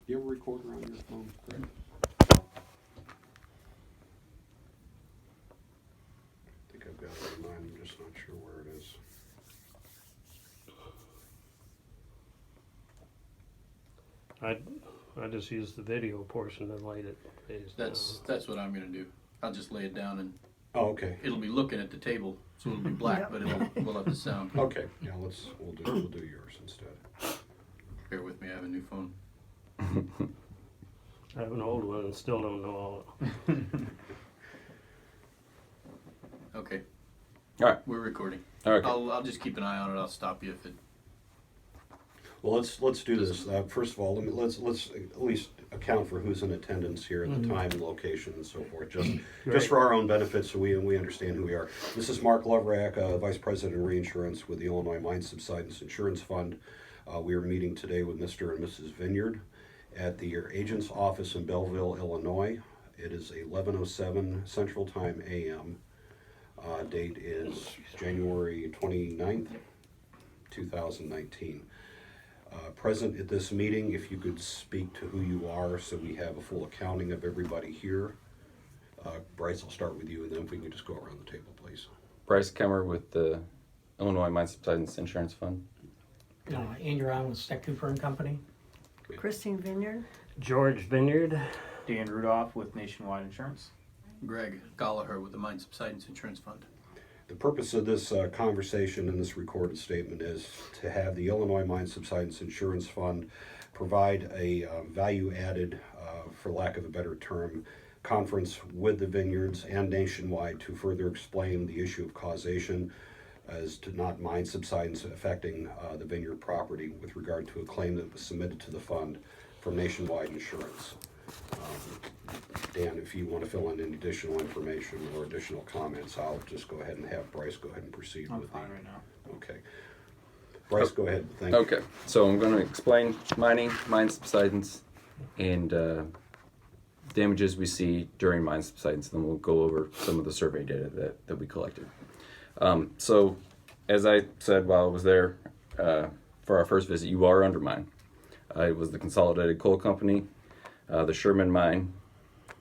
you have a recorder on your phone, Greg? I think I've got it in mine, I'm just not sure where it is. I just use the video portion to light it. That's what I'm gonna do. I'll just lay it down and Oh, okay. it'll be looking at the table, so it'll be black, but we'll have the sound. Okay, yeah, we'll do yours instead. Bear with me, I have a new phone. I have an old one and still don't know all. Okay. All right. We're recording. Okay. I'll just keep an eye on it. I'll stop you if it. Well, let's do this. First of all, let's at least account for who's in attendance here and the time and location and so forth, just for our own benefit, so we understand who we are. This is Mark Loverack, Vice President of Reinsurance with the Illinois Mine Subsidence Insurance Fund. We are meeting today with Mr. and Mrs. Vineyard at the agent's office in Belleville, Illinois. It is 11:07 Central Time AM. Date is January 29th, 2019. Present at this meeting, if you could speak to who you are so we have a full accounting of everybody here. Bryce, I'll start with you, and then if we can just go around the table, please. Bryce Kemmer with the Illinois Mine Subsidence Insurance Fund. Andrew Allen with Steck Cooper and Company. Christine Vineyard. George Vineyard. Dan Rudolph with Nationwide Insurance. Greg Gallagher with the Mine Subsidence Insurance Fund. The purpose of this conversation and this recorded statement is to have the Illinois Mine Subsidence Insurance Fund provide a value-added, for lack of a better term, conference with the Vineyards and Nationwide to further explain the issue of causation as to not mine subsidence affecting the Vineyard property with regard to a claim that was submitted to the fund from Nationwide Insurance. Dan, if you want to fill in any additional information or additional comments, I'll just go ahead and have Bryce go ahead and proceed I'm with fine right now. Okay. Bryce, go ahead. Thank you. Okay, so I'm going to explain mining, mine subsidence, and damages we see during mine subsidence. Then we'll go over some of the survey data that we collected. So, as I said while I was there for our first visit, you are under mine. It was the Consolidated Coal Company, the Sherman Mine.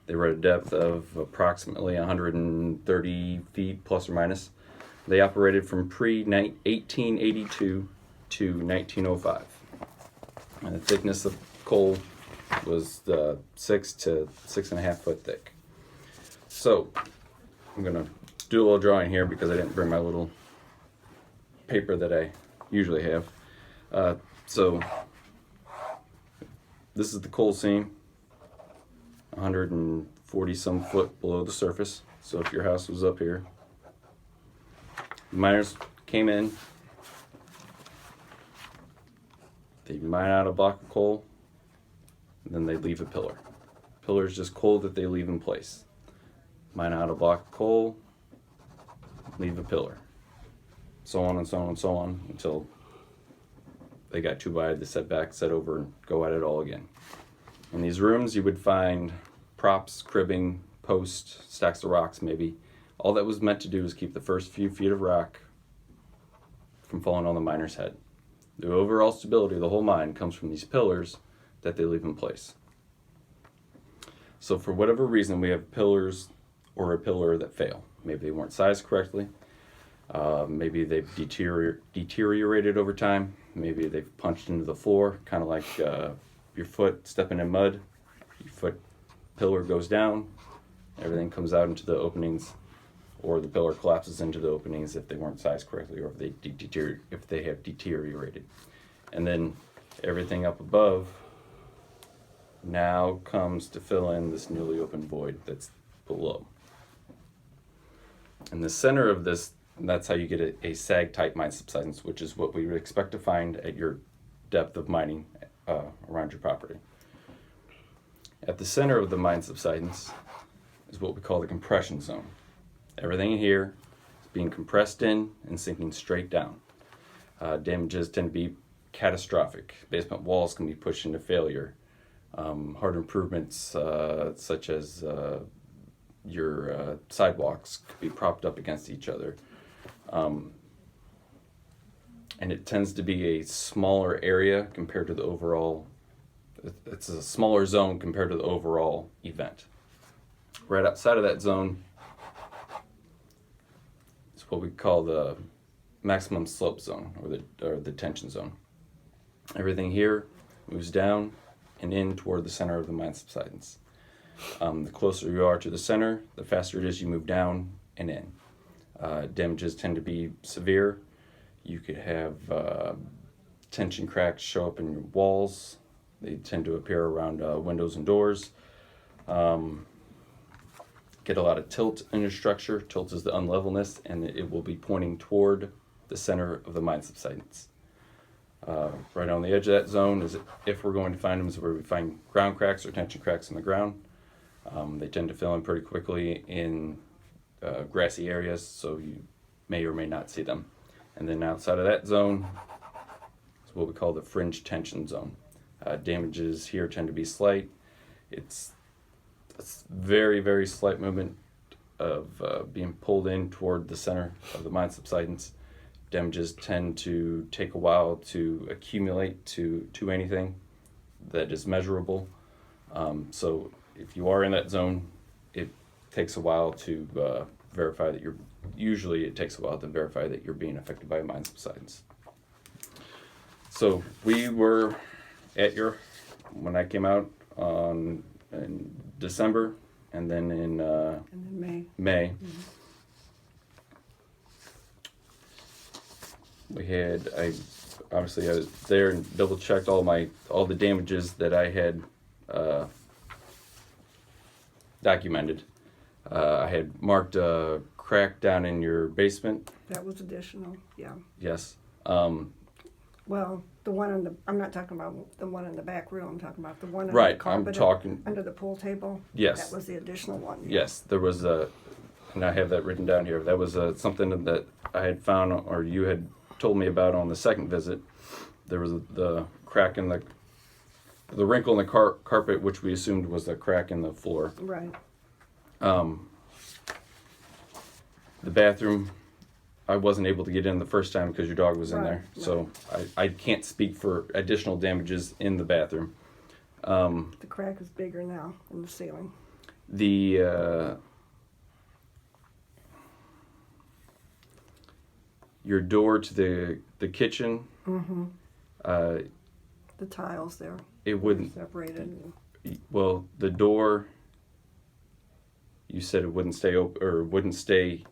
They were at a depth of approximately 130 feet plus or minus. They operated from pre-1882 to 1905. And the thickness of coal was 6 to 6.5 foot thick. So I'm going to do a little drawing here because I didn't bring my little paper that I usually have. So this is the coal seam, 140 some foot below the surface. So if your house was up here, the miners came in, they mine out a block of coal, and then they leave a pillar. Pillar is just coal that they leave in place. Mine out a block of coal, leave a pillar. So on and so on and so on until they got too wide, the setback, set over, and go at it all again. In these rooms, you would find props, cribbing, posts, stacks of rocks maybe. All that was meant to do is keep the first few feet of rock from falling on the miner's head. The overall stability of the whole mine comes from these pillars that they leave in place. So for whatever reason, we have pillars or a pillar that fail. Maybe they weren't sized correctly. Maybe they've deteriorated over time. Maybe they've punched into the floor, kind of like your foot stepping in mud. Your foot pillar goes down, everything comes out into the openings, or the pillar collapses into the openings if they weren't sized correctly or if they have deteriorated. And then everything up above now comes to fill in this newly opened void that's below. In the center of this, that's how you get a sag type mine subsidence, which is what we would expect to find at your depth of mining around your property. At the center of the mine subsidence is what we call the compression zone. Everything in here is being compressed in and sinking straight down. Damages tend to be catastrophic. Basement walls can be pushed into failure. Hard improvements such as your sidewalks could be propped up against each other. And it tends to be a smaller area compared to the overall it's a smaller zone compared to the overall event. Right outside of that zone is what we call the maximum slope zone, or the tension zone. Everything here moves down and in toward the center of the mine subsidence. The closer you are to the center, the faster it is you move down and in. Damages tend to be severe. You could have tension cracks show up in your walls. They tend to appear around windows and doors. Get a lot of tilt in your structure. Tilt is the unlevelness, and it will be pointing toward the center of the mine subsidence. Right on the edge of that zone is, if we're going to find them, is where we find ground cracks or tension cracks in the ground. They tend to fill in pretty quickly in grassy areas, so you may or may not see them. And then outside of that zone is what we call the fringe tension zone. Damages here tend to be slight. It's very, very slight movement of being pulled in toward the center of the mine subsidence. Damages tend to take a while to accumulate to anything that is measurable. So if you are in that zone, it takes a while to verify that it takes a while to verify that you're being affected by mine subsidence. So we were at when I came out in December, and then in And then May. I was there and double checked all the damages that I had documented. I had marked a crack down in your basement. that was additional, yeah. Yes. Well, the one I'm not talking about the one in the back room, I'm talking about the one under Right, the carpet. I'm talking. Under the pool table. Yes. That was the additional one. Yes, there was and I have that written down here. That was something that I had found, or you had told me about on the second visit. There was the crack in the wrinkle in the carpet, which we assumed was the crack in the floor. Right. The bathroom, I wasn't able to get in the first time because your dog was in there. Right. So I can't speak for additional damages in the bathroom. The crack is bigger now in the ceiling. Your door to the kitchen, The tiles there it wouldn't. separated. Well, the door, you said it wouldn't stay open, or wouldn't stay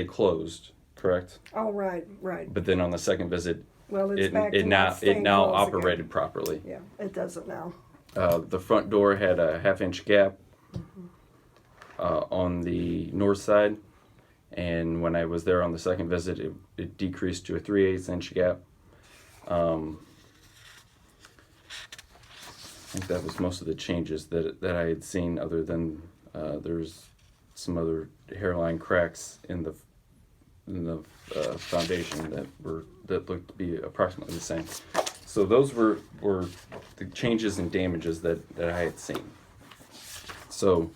closed, correct? Oh, right, right. But then on the second visit, Well, it's it back to it not now it staying now closed again. operated properly. Yeah, it doesn't now. The front door had a 1/2-inch gap on the north side, and when I was there on the second visit, it decreased to a 3/8-inch gap. I think that was most of the changes that I had seen, other than there's some other hairline cracks in the foundation that looked to be approximately the same. So those were the changes and damages that I had seen. So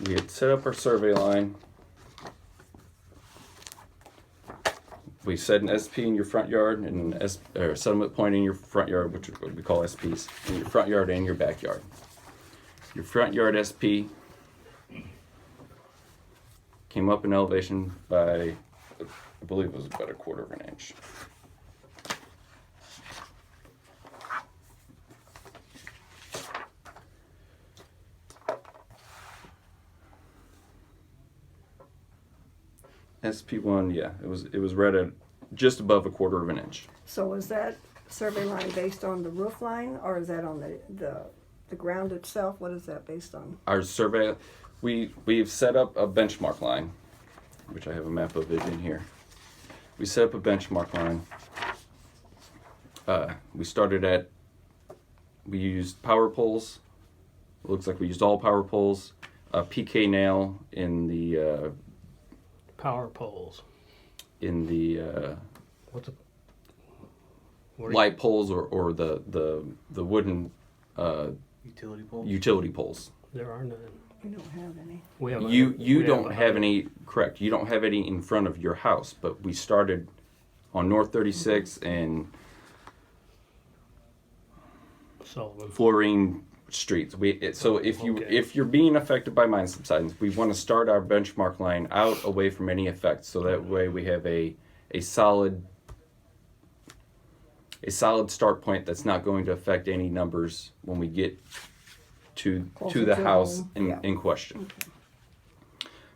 we had set up our survey line. We set an SP in your front yard and a settlement point in your front yard, which is what we call SPs, in your front yard and your backyard. Your front yard SP came up in elevation by, I believe it was about 1/4 inch. SP1, yeah, it was right at just above 1/4 inch. So is that survey line based on the roof line, or is that on the ground itself? What is that based on? Our survey, we've set up a benchmark line, which I have a map of it in here. We set up a benchmark line. We used power poles. It looks like we used all power poles. A PK nail in the Power poles. What's a light poles or the wooden Utility pole. utility poles. There are none. We don't have any. We have You don't have any, correct, you don't have any in front of your house, but we started on North 36 and Sullivan. Florine streets. So Okay. if you're being affected by mine subsidence, we want to start our benchmark line out away from any effects, so that way we have a solid start point that's not going to affect any numbers when we get to Closer the to house home. in, Yeah. in question.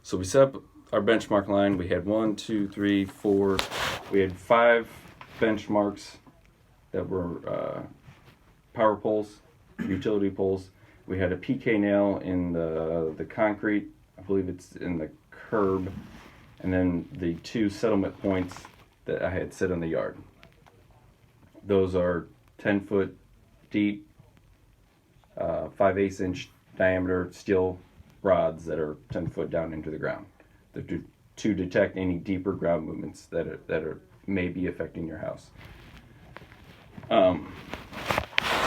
So we set up our benchmark line. We had 1, 2, 3, 4. We had 5 benchmarks that were power poles, utility poles. We had a PK nail in the concrete. I believe it's in the curb, and then the 2 settlement points that I had set in the yard. Those are 10-foot deep, 5/8 inch diameter steel rods that are 10 foot down into the ground. They're to detect any deeper ground movements that may be affecting your house. So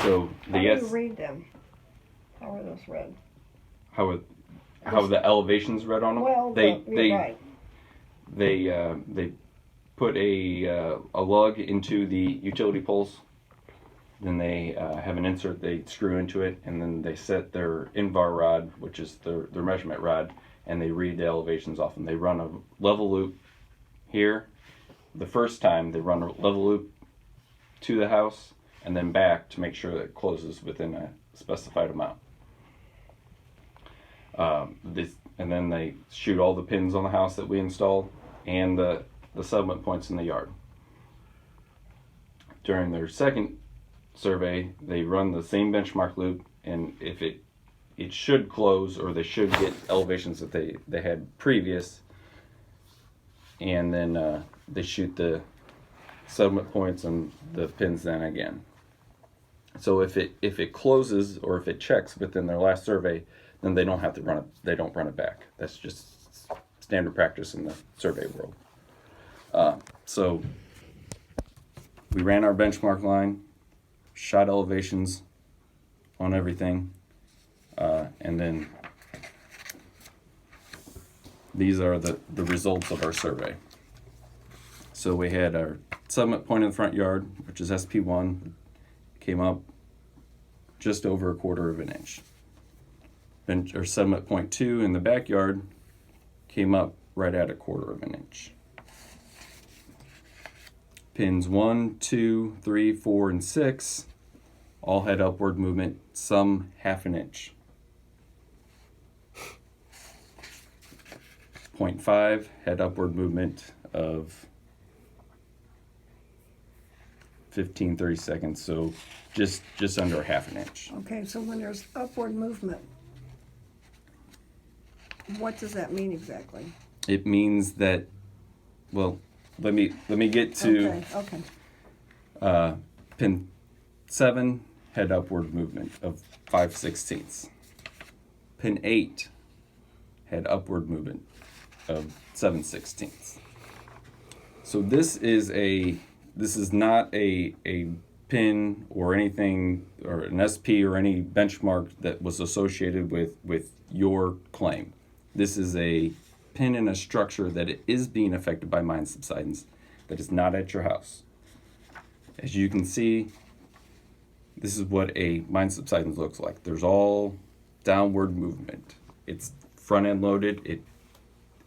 How the do yes, you read them? How are those read? how the elevations read on them? Well, you're right. They put a lug into the utility poles. Then they have an insert they screw into it, and then they set their invar rod, which is their measurement rod, and they read the elevations off them. They run a level loop here. The first time they run a level loop to the house and then back to make sure that it closes within a specified amount. And then they shoot all the pins on the house that we installed and the settlement points in the yard. During their second survey, they run the same benchmark loop, and if it should close, or they should get elevations that they had previous, and then they shoot the settlement points and the pins then again. So if it closes, or if it checks within their last survey, then they don't have to run it. They don't run it back. That's just standard practice in the survey world. So we ran our benchmark line, shot elevations on everything, and then these are the results of our survey. So we had our settlement point in the front yard, which is SP1, came up just over 1/4 of an inch. Or settlement point 2 in the backyard came up right at 1/4 of an inch. Pins 1, 2, 3, 4, and 6 all had upward movement, some 1/2 an inch. Point 5 had upward movement of 15, 30 seconds, so just under 1/2 an inch. Okay, so when there's upward movement, what does that mean exactly? It means that, well, let me get to Okay. pin 7 had upward movement of 5/16. Pin 8 had upward movement of 7/16. So this is not a pin or anything, or an SP or any benchmark that was associated with your claim. This is a pin in a structure that is being affected by mine subsidence that is not at your house. As you can see, this is what a mine subsidence looks like. There's all downward movement. It's front end loaded.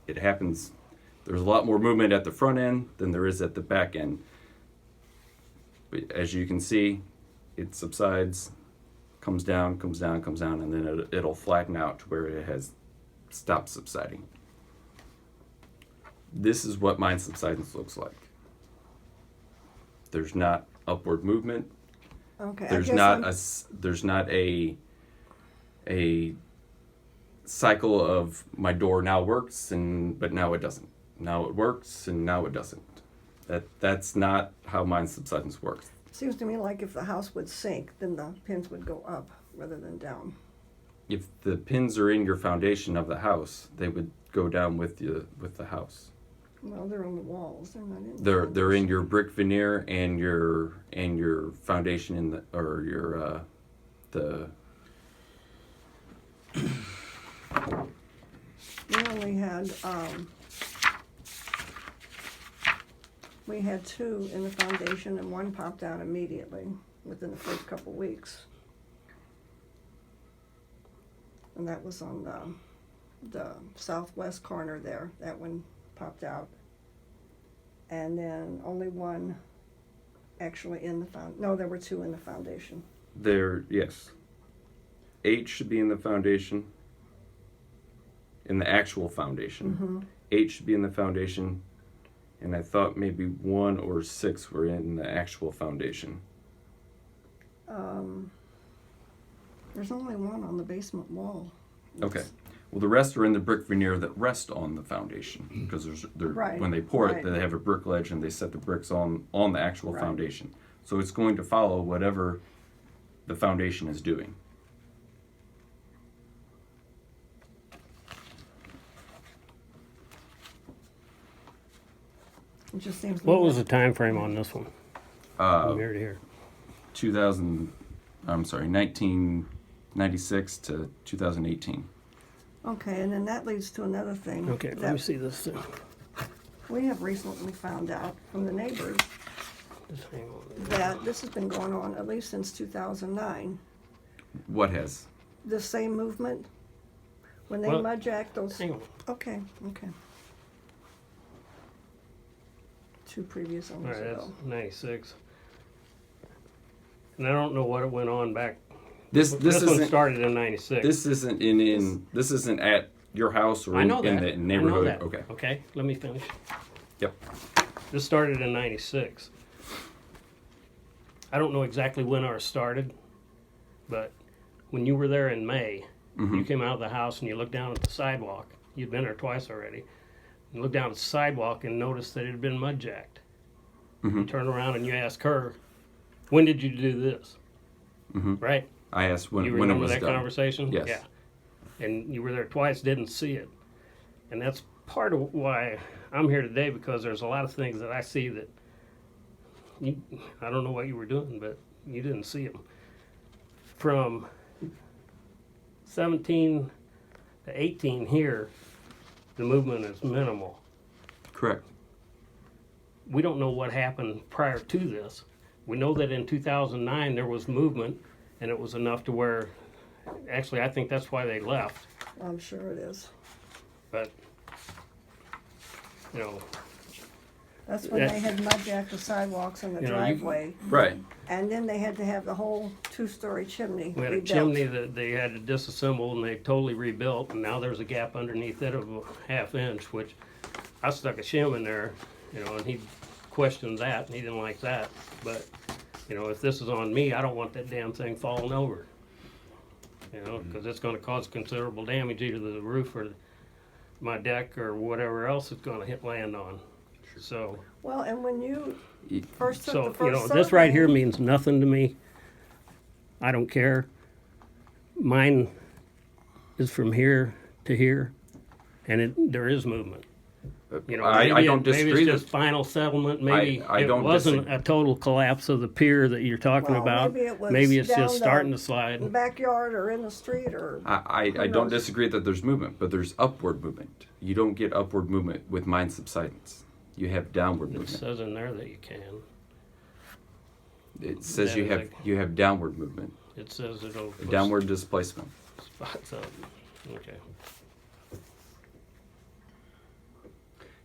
It happens. There's a lot more movement at the front end than there is at the back end. But as you can see, it subsides, comes down, and then it'll flatten out to where it has stopped subsiding. This is what mine subsidence looks like. There's not upward movement. Okay. There's not a cycle of my door now works but now it doesn't. Now it works and now it doesn't. That's not how mine subsidence works. Seems to me like if the house would sink, then the pins would go up rather than down. If the pins are in your foundation of the house, they would go down with the house. Well, they're on the walls. They're not in. the They're in foundation. your brick veneer and your foundation in the We only had We had 2 in the foundation and 1 popped out immediately within the first couple weeks. And that was on the southwest corner there. That one popped out. And then only 1 actually in the no, there were 2 in the foundation. There, yes. 8 should be in the foundation, in the actual foundation. Mm-hmm. 8 should be in the foundation, and I thought maybe 1 or 6 were in the actual foundation. There's only 1 on the basement wall. Okay. Well, the rest are in the brick veneer that rest on the foundation because Right, when they pour it, right. they have a brick ledge and they set the bricks on the actual Right. foundation. So it's going to follow whatever the foundation is doing. It just seems. What was the time frame on this one? From here to here. 1996 to 2018. Okay, and then that leads to another thing. Okay, let that me see this thing. We have recently found out from the neighbors Just hang on. that this has been going on at least since 2009. What has? The same movement, when they Well, mud jack those. Hang on. Okay. 2 previous All owners right, that's ago. 96. And I don't know what it went on back. This This one isn't started in 96. this isn't this isn't at your house or I know in that. the I know neighborhood. that. Okay. Okay, let me finish. Yep. This started in 96. I don't know exactly when ours started, but when you were there in May, you came out of the house and you looked down at the sidewalk. You'd been there twice already. You looked down at the sidewalk and noticed that it had been mud jacked. You turned around and you asked her, when did you do this? Right? I asked when You it remember was that done. conversation? Yes. Yeah. And you were there twice, didn't see it. And that's part of why I'm here today, because there's a lot of things that I see that I don't know what you were doing, but you didn't see them. From 17 to 18 here, the movement is minimal. Correct. We don't know what happened prior to this. We know that in 2009 there was movement, and it was enough to where, actually, I think that's why they left. I'm sure it is. But, you know, That's when Yeah. they had mud jacked the sidewalks and the You know, driveway. Right. And then they had to have the whole 2-story chimney we had a rebuilt. chimney that they had to disassemble, and they totally rebuilt, and now there's a gap underneath it of a ½ inch, which I stuck a shim in there, you know, and he questioned that, and he didn't like that. But, you know, if this is on me, I don't want that damn thing falling over. You know, because it's gonna cause considerable damage either to the roof or my deck or whatever else it's gonna land on. So, Well, and when you first took the so, first you know, this right survey- here means nothing to me. I don't care. Mine is from here to here, and there is movement. You know, I maybe don't maybe disagree. it's just final settlement. Maybe I it don't wasn't disagree. a total collapse of the pier that you're talking Well, about. maybe it was Maybe it's down just starting to in the slide. backyard or in the street or. I don't knows? disagree that there's movement, but there's upward movement. You don't get upward movement with mine subsidence. You have downward It movement. says in there that you can. It says that you is have like- you have downward movement, It says it'll put downward displacement. spots up. Okay.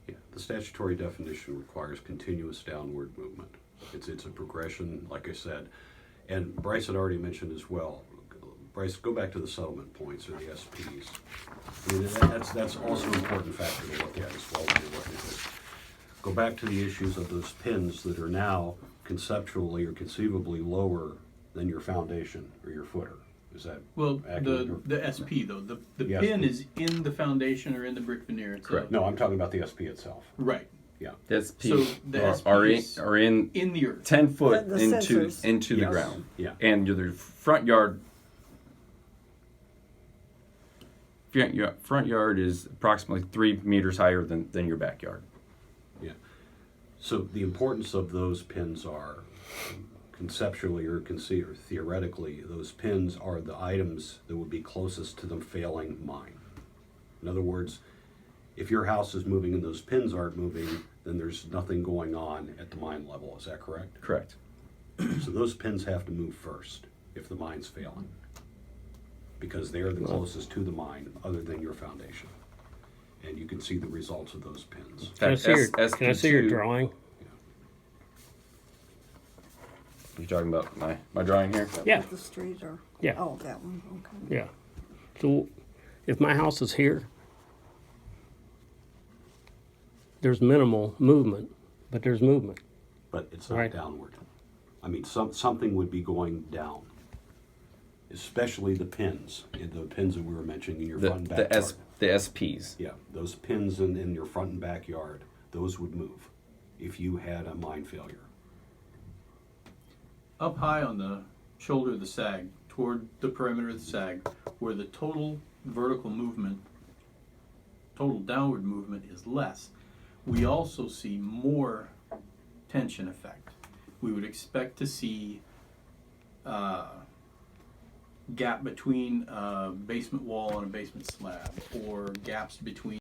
Yeah, the statutory definition requires continuous downward movement. It's a progression, like I said. And Bryce had already mentioned as well. Bryce, go back to the settlement points or the SPs. I mean, that's also an important factor to look at as well when you're looking at this. Go back to the issues of those pins that are now conceptually or conceivably lower than your foundation or your footer. Is that Well, accurate? the SP though, the The pin SP. is in the foundation or in the brick veneer itself. Correct. No, I'm talking about the SP itself. Right. That's So the SP are is in in the earth. 10 foot The into sensors. the Yes. ground, Yeah. and your front yard. Front yard is approximately 3 meters higher than your backyard. Yeah. So the importance of those pins are conceptually or theoretically, those pins are the items that would be closest to the failing mine. In other words, if your house is moving and those pins aren't moving, then there's nothing going on at the mine level, is that correct? Correct. So those pins have to move first if the mine's failing, because they're the closest to the mine other than your foundation. And you can see the results of those pins. Can I see your, S- can I see your SP2 drawing? You talking about my drawing here? Yeah. The street or? Yeah. Oh, that one, okay. Yeah. So if my house is here, there's minimal movement, but there's movement. But it's not Right. downward. I mean, something would be going down, especially the pins that we were mentioning in your front and back yard. The SPs. Yeah, those pins in your front and backyard, those would move if you had a mine failure. Up high on the shoulder of the sag, toward the perimeter of the sag, where the total vertical movement, total downward movement is less, we also see more tension effect. We would expect to see gap between a basement wall and a basement slab, or gaps between